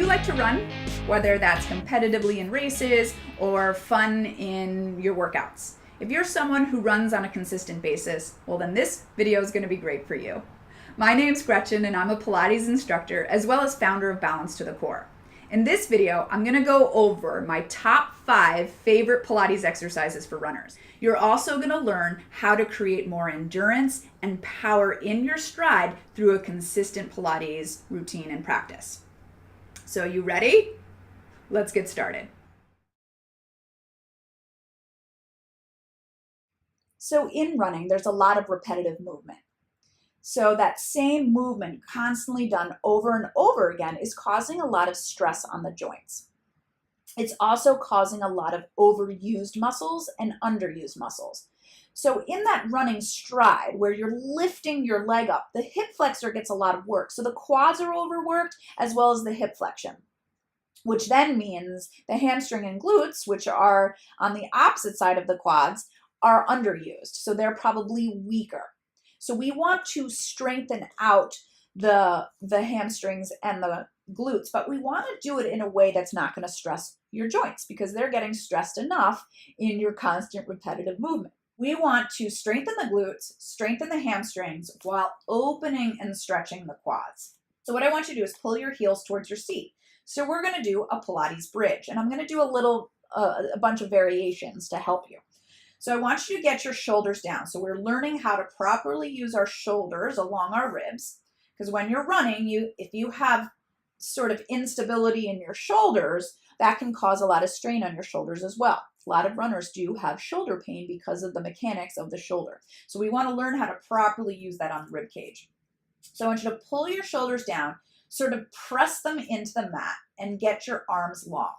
you like to run? Whether that's competitively in races or fun in your workouts. If you're someone who runs on a consistent basis, well then this video is going to be great for you. My name's Gretchen and I'm a Pilates instructor as well as founder of Balance to the Core. In this video, I'm going to go over my top 5 favorite Pilates exercises for runners. You're also going to learn how to create more endurance and power in your stride through a consistent Pilates routine and practice. So you ready? Let's get started. So in running, there's a lot of repetitive movement. So that same movement constantly done over and over again is causing a lot of stress on the joints. It's also causing a lot of overused muscles and underused muscles. So in that running stride where you're lifting your leg up, the hip flexor gets a lot of work. So the quads are overworked as well as the hip flexion, which then means the hamstring and glutes, which are on the opposite side of the quads, are underused. So they're probably weaker. So we want to strengthen out the hamstrings and the glutes, but we want to do it in a way that's not going to stress your joints because they're getting stressed enough in your constant repetitive movement. We want to strengthen the glutes, strengthen the hamstrings while opening and stretching the quads. So what I want you to do is pull your heels towards your seat. So we're going to do a Pilates bridge, and I'm going to do a bunch of variations to help you. So I want you to get your shoulders down. So we're learning how to properly use our shoulders along our ribs, because when you're running, if you have sort of instability in your shoulders, that can cause a lot of strain on your shoulders as well. A lot of runners do have shoulder pain because of the mechanics of the shoulder. So we want to learn how to properly use that on the rib cage. So I want you to pull your shoulders down, sort of press them into the mat and get your arms long.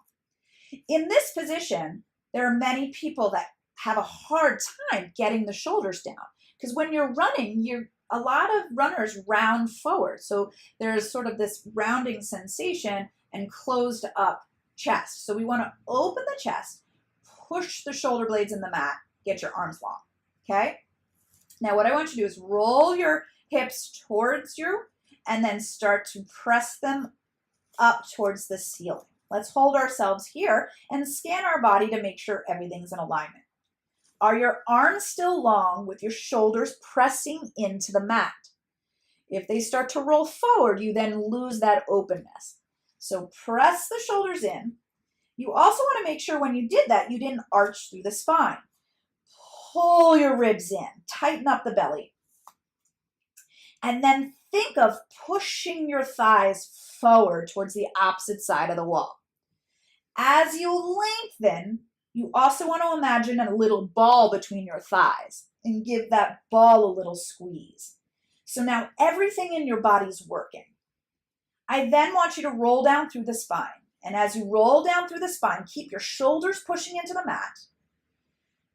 In this position, there are many people that have a hard time getting the shoulders down because when you're running, a lot of runners round forward. So there's sort of this rounding sensation and closed up chest. So we want to open the chest, push the shoulder blades in the mat, get your arms long. Okay? Now what I want you to do is roll your hips towards you and then start to press them up towards the ceiling. Let's hold ourselves here and scan our body to make sure everything's in alignment. Are your arms still long with your shoulders pressing into the mat? If they start to roll forward, you then lose that openness. So press the shoulders in. You also want to make sure when you did that, you didn't arch through the spine. Pull your ribs in, tighten up the belly. And then think of pushing your thighs forward towards the opposite side of the wall. As you lengthen, you also want to imagine a little ball between your thighs and give that ball a little squeeze. So now everything in your body's working. I then want you to roll down through the spine. And as you roll down through the spine, keep your shoulders pushing into the mat.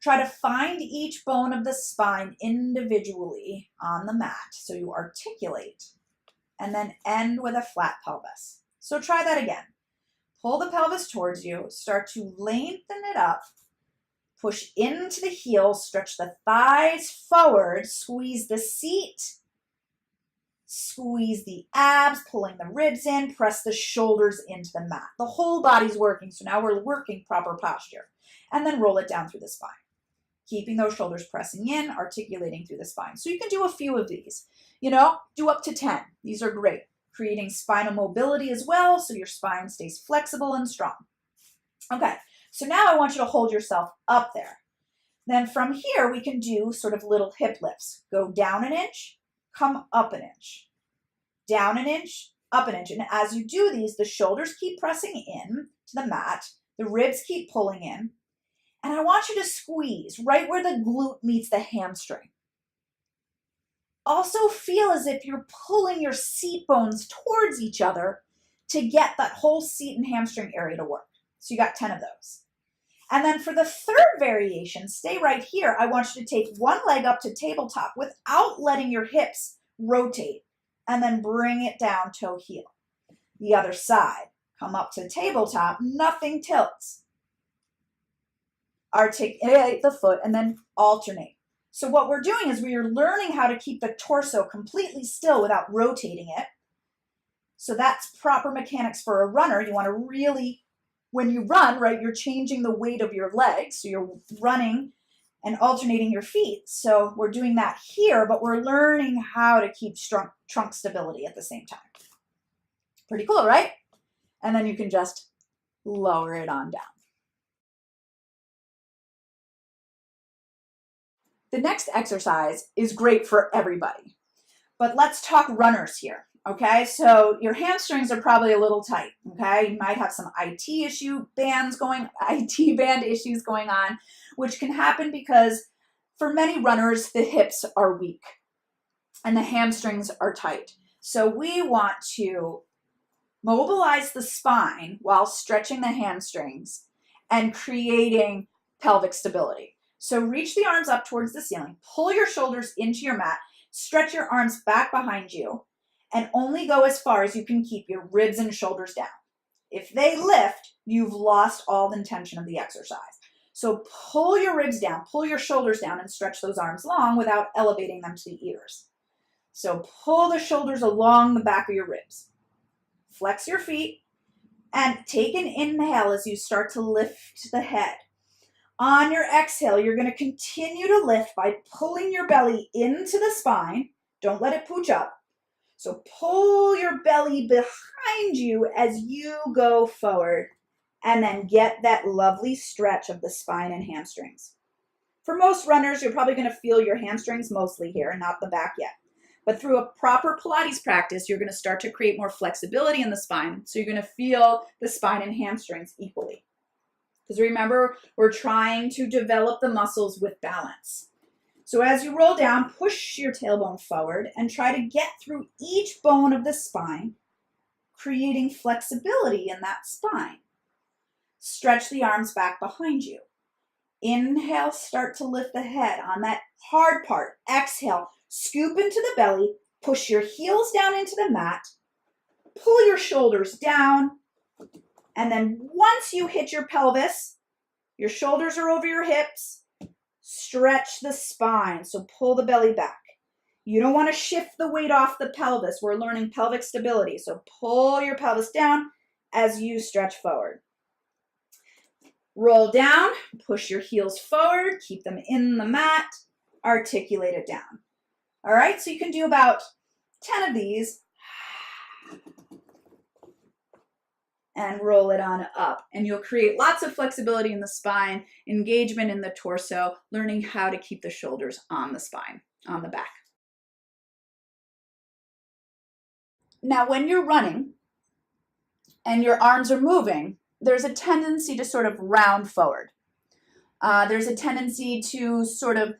Try to find each bone of the spine individually on the mat so you articulate and then end with a flat pelvis. So try that again. Pull the pelvis towards you, start to lengthen it up, push into the heels, stretch the thighs forward, squeeze the seat, squeeze the abs, pulling the ribs in, press the shoulders into the mat. The whole body's working, so now we're working proper posture. And then roll it down through the spine, keeping those shoulders pressing in, articulating through the spine. So you can do a few of these, do up to 10. These are great. Creating spinal mobility as well, so your spine stays flexible and strong. Okay, so now I want you to hold yourself up there. Then from here, we can do sort of little hip lifts. Go down an inch, come up an inch. Down an inch, up an inch. And as you do these, the shoulders keep pressing in to the mat, the ribs keep pulling in, and I want you to squeeze right where the glute meets the hamstring. Also feel as if you're pulling your seat bones towards each other to get that whole seat and hamstring area to work. So you got 10 of those. And then for the third variation, stay right here. I want you to take one leg up to tabletop without letting your hips rotate and then bring it down toe heel. The other side, come up to tabletop, nothing tilts. Articulate the foot and then alternate. So what we're doing is we are learning how to keep the torso completely still without rotating it. So that's proper mechanics for a runner. You want to really, when you run, right, you're changing the weight of your legs. So you're running and alternating your feet. So we're doing that here, but we're learning how to keep trunk stability at the same time. Pretty cool, right? And then you can just lower it on down. The next exercise is great for everybody, but let's talk runners here, okay? So your hamstrings are probably a little tight, okay? You might have some IT band issues going on, which can happen because for many runners, the hips are weak and the hamstrings are tight. So we want to mobilize the spine while stretching the hamstrings and creating pelvic stability. So reach the arms up towards the ceiling, pull your shoulders into your mat, stretch your arms back behind you, and only go as far as you can keep your ribs and shoulders down. If they lift, you've lost all the intention of the exercise. So pull your ribs down, pull your shoulders down, and stretch those arms long without elevating them to the ears. So pull the shoulders along the back of your ribs. Flex your feet and take an inhale as you start to lift the head. On your exhale, you're going to continue to lift by pulling your belly into the spine. Don't let it pooch up. So pull your belly behind you as you go forward and then get that lovely stretch of the spine and hamstrings. For most runners, you're probably going to feel your hamstrings mostly here, not the back yet. But through a proper Pilates practice, you're going to start to create more flexibility in the spine. So you're going to feel the spine and hamstrings equally. Because remember, we're trying to develop the muscles with balance. So as you roll down, push your tailbone forward and try to get through each bone of the spine, creating flexibility in that spine. Stretch the arms back behind you. Inhale, start to lift the head on that hard part. Exhale, scoop into the belly, push your heels down into the mat, pull your shoulders down, and then once you hit your pelvis, your shoulders are over your hips, stretch the spine. So pull the belly back. You don't want to shift the weight off the pelvis. We're learning pelvic stability. So pull your pelvis down as you stretch forward. Roll down, push your heels forward, keep them in the mat, articulate it down. All right, so you can do about 10 of these and roll it on up. And you'll create lots of flexibility in the spine, engagement in the torso, learning how to keep the shoulders on the spine, on the back. Now, when you're running and your arms are moving, there's a tendency to sort of round forward. There's a tendency to sort of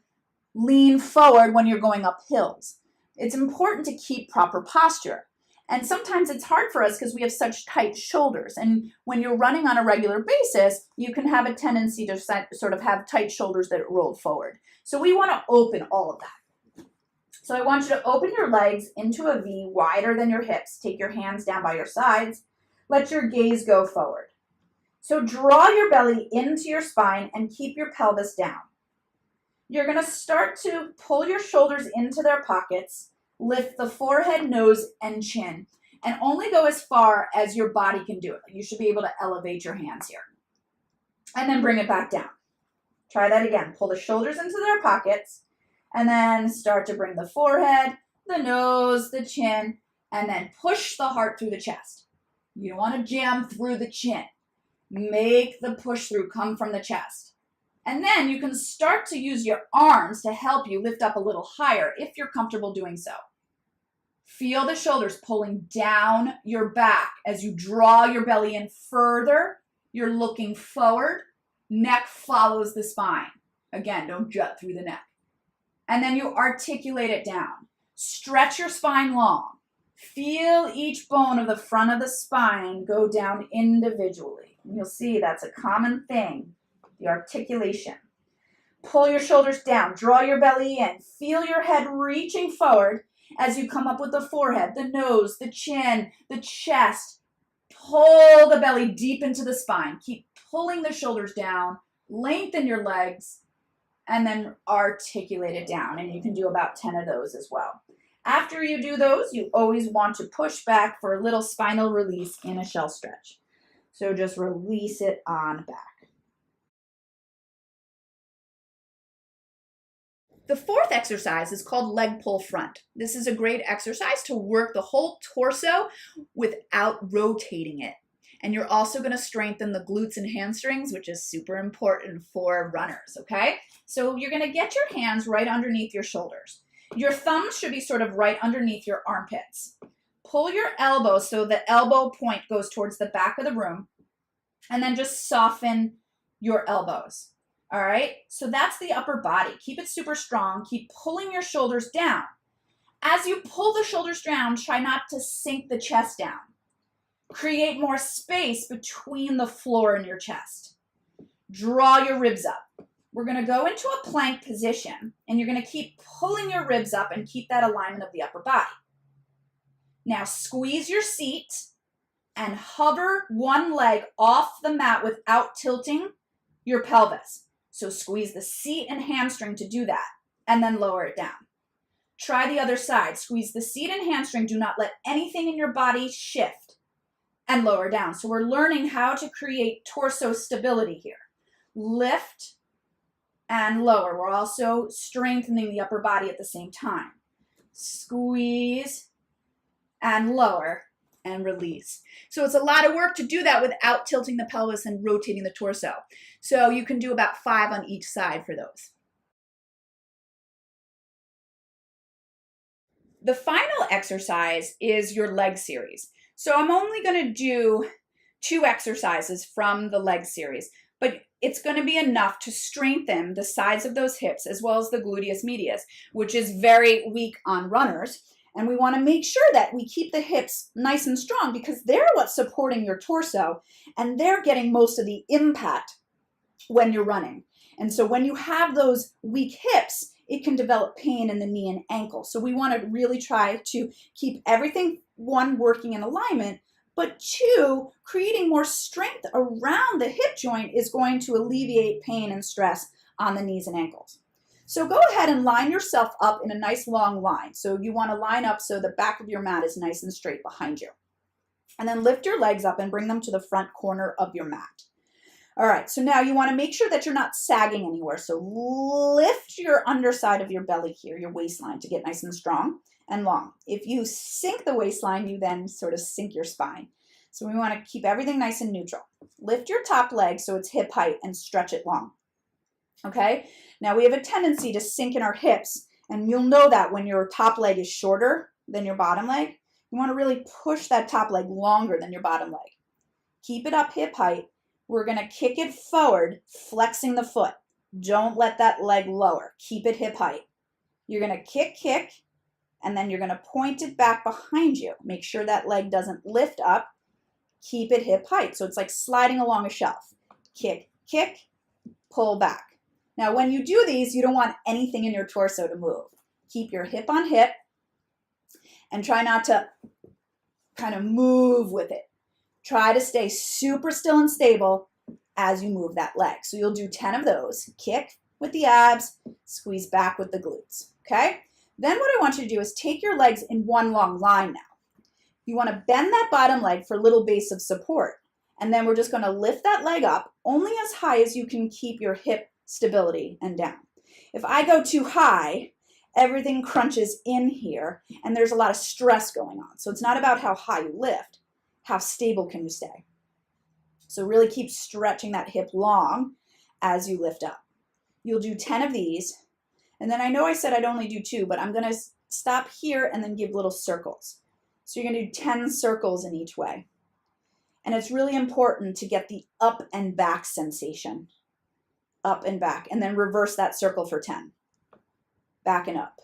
lean forward when you're going up hills. It's important to keep proper posture. And sometimes it's hard for us because we have such tight shoulders. And when you're running on a regular basis, you can have a tendency to sort of have tight shoulders that roll forward. So we want to open all of that. So I want you to open your legs into a V wider than your hips. Take your hands down by your sides. Let your gaze go forward. So draw your belly into your spine and keep your pelvis down. You're going to start to pull your shoulders into their pockets. Lift the forehead, nose, and chin, and only go as far as your body can do it. You should be able to elevate your hands here. And then bring it back down. Try that again. Pull the shoulders into their pockets, and then start to bring the forehead, the nose, the chin, and then push the heart through the chest. You don't want to jam through the chin. Make the push through come from the chest. And then you can start to use your arms to help you lift up a little higher if you're comfortable doing so. Feel the shoulders pulling down your back as you draw your belly in further. You're looking forward. Neck follows the spine. Again, don't jut through the neck. And then you articulate it down. Stretch your spine long. Feel each bone of the front of the spine go down individually. And you'll see that's a common thing. The articulation. Pull your shoulders down, draw your belly in, feel your head reaching forward as you come up with the forehead, the nose, the chin, the chest. Pull the belly deep into the spine. Keep pulling the shoulders down, lengthen your legs, and then articulate it down. And you can do about 10 of those as well. After you do those, you always want to push back for a little spinal release in a shell stretch. So just release it on back. The fourth exercise is called leg pull front. This is a great exercise to work the whole torso without rotating it. And you're also going to strengthen the glutes and hamstrings, which is super important for runners, okay? So you're going to get your hands right underneath your shoulders. Your thumbs should be sort of right underneath your armpits. Pull your elbows so the elbow point goes towards the back of the room, and then just soften your elbows. All right, so that's the upper body. Keep it super strong. Keep pulling your shoulders down. As you pull the shoulders down, try not to sink the chest down. Create more space between the floor and your chest. Draw your ribs up. We're going to go into a plank position, and you're going to keep pulling your ribs up and keep that alignment of the upper body. Now squeeze your seat and hover one leg off the mat without tilting your pelvis. So squeeze the seat and hamstring to do that, and then lower it down. Try the other side. Squeeze the seat and hamstring. Do not let anything in your body shift, and lower down. So we're learning how to create torso stability here. Lift and lower. We're also strengthening the upper body at the same time. Squeeze and lower and release. So it's a lot of work to do that without tilting the pelvis and rotating the torso. So you can do about 5 on each side for those. The final exercise is your leg series. So I'm only going to do 2 exercises from the leg series, but it's going to be enough to strengthen the sides of those hips as well as the gluteus medius, which is very weak on runners. And we want to make sure that we keep the hips nice and strong because they're what's supporting your torso, and they're getting most of the impact when you're running. And so when you have those weak hips, it can develop pain in the knee and ankle. So we want to really try to keep everything, 1, working in alignment, but 2, creating more strength around the hip joint is going to alleviate pain and stress on the knees and ankles. So go ahead and line yourself up in a nice long line. So you want to line up so the back of your mat is nice and straight behind you. And then lift your legs up and bring them to the front corner of your mat. All right, so now you want to make sure that you're not sagging anywhere. So lift your underside of your belly here, your waistline, to get nice and strong and long. If you sink the waistline, you then sort of sink your spine. So we want to keep everything nice and neutral. Lift your top leg so it's hip height and stretch it long. Okay, now we have a tendency to sink in our hips, and you'll know that when your top leg is shorter than your bottom leg. You want to really push that top leg longer than your bottom leg. Keep it up hip height. We're going to kick it forward, flexing the foot. Don't let that leg lower. Keep it hip height. You're going to kick, and then you're going to point it back behind you. Make sure that leg doesn't lift up. Keep it hip height. So it's like sliding along a shelf. Kick, pull back. Now, when you do these, you don't want anything in your torso to move. Keep your hip on hip and try not to kind of move with it. Try to stay super still and stable as you move that leg. So you'll do 10 of those. Kick with the abs, squeeze back with the glutes, okay? Then what I want you to do is take your legs in one long line now. You want to bend that bottom leg for a little base of support. And then we're just going to lift that leg up only as high as you can keep your hip stability and down. If I go too high, everything crunches in here and there's a lot of stress going on. So it's not about how high you lift, how stable can you stay. So really keep stretching that hip long as you lift up. You'll do 10 of these. And then I know I said I'd only do 2, but I'm going to stop here and then give little circles. So you're going to do 10 circles in each way. And it's really important to get the up and back sensation. Up and back, and then reverse that circle for 10. Back and up,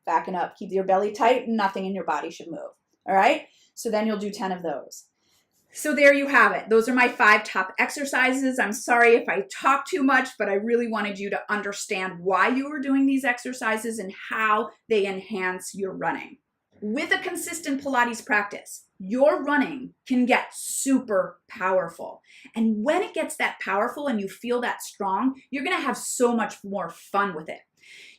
back and up. Keep your belly tight, nothing in your body should move. All right, so then you'll do 10 of those. So there you have it. Those are my 5 top exercises. I'm sorry if I talk too much, but I really wanted you to understand why you were doing these exercises and how they enhance your running. With a consistent Pilates practice, your running can get super powerful. And when it gets that powerful and you feel that strong, you're going to have so much more fun with it.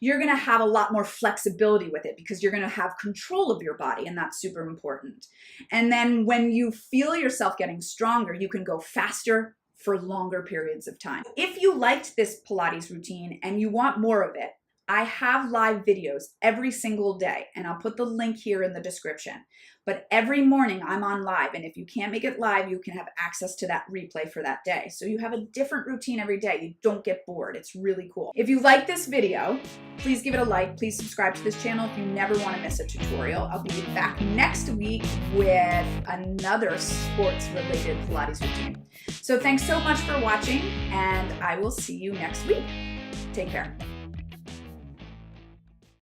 You're going to have a lot more flexibility with it because you're going to have control of your body, and that's super important. And then when you feel yourself getting stronger, you can go faster for longer periods of time. If you liked this Pilates routine and you want more of it, I have live videos every single day, and I'll put the link here in the description. But every morning I'm on live, and if you can't make it live, you can have access to that replay for that day. So you have a different routine every day. You don't get bored. It's really cool. If you like this video, please give it a like. Please subscribe to this channel if you never want to miss a tutorial. I'll be back next week with another sports-related Pilates routine. So thanks so much for watching, and I will see you next week. Take care.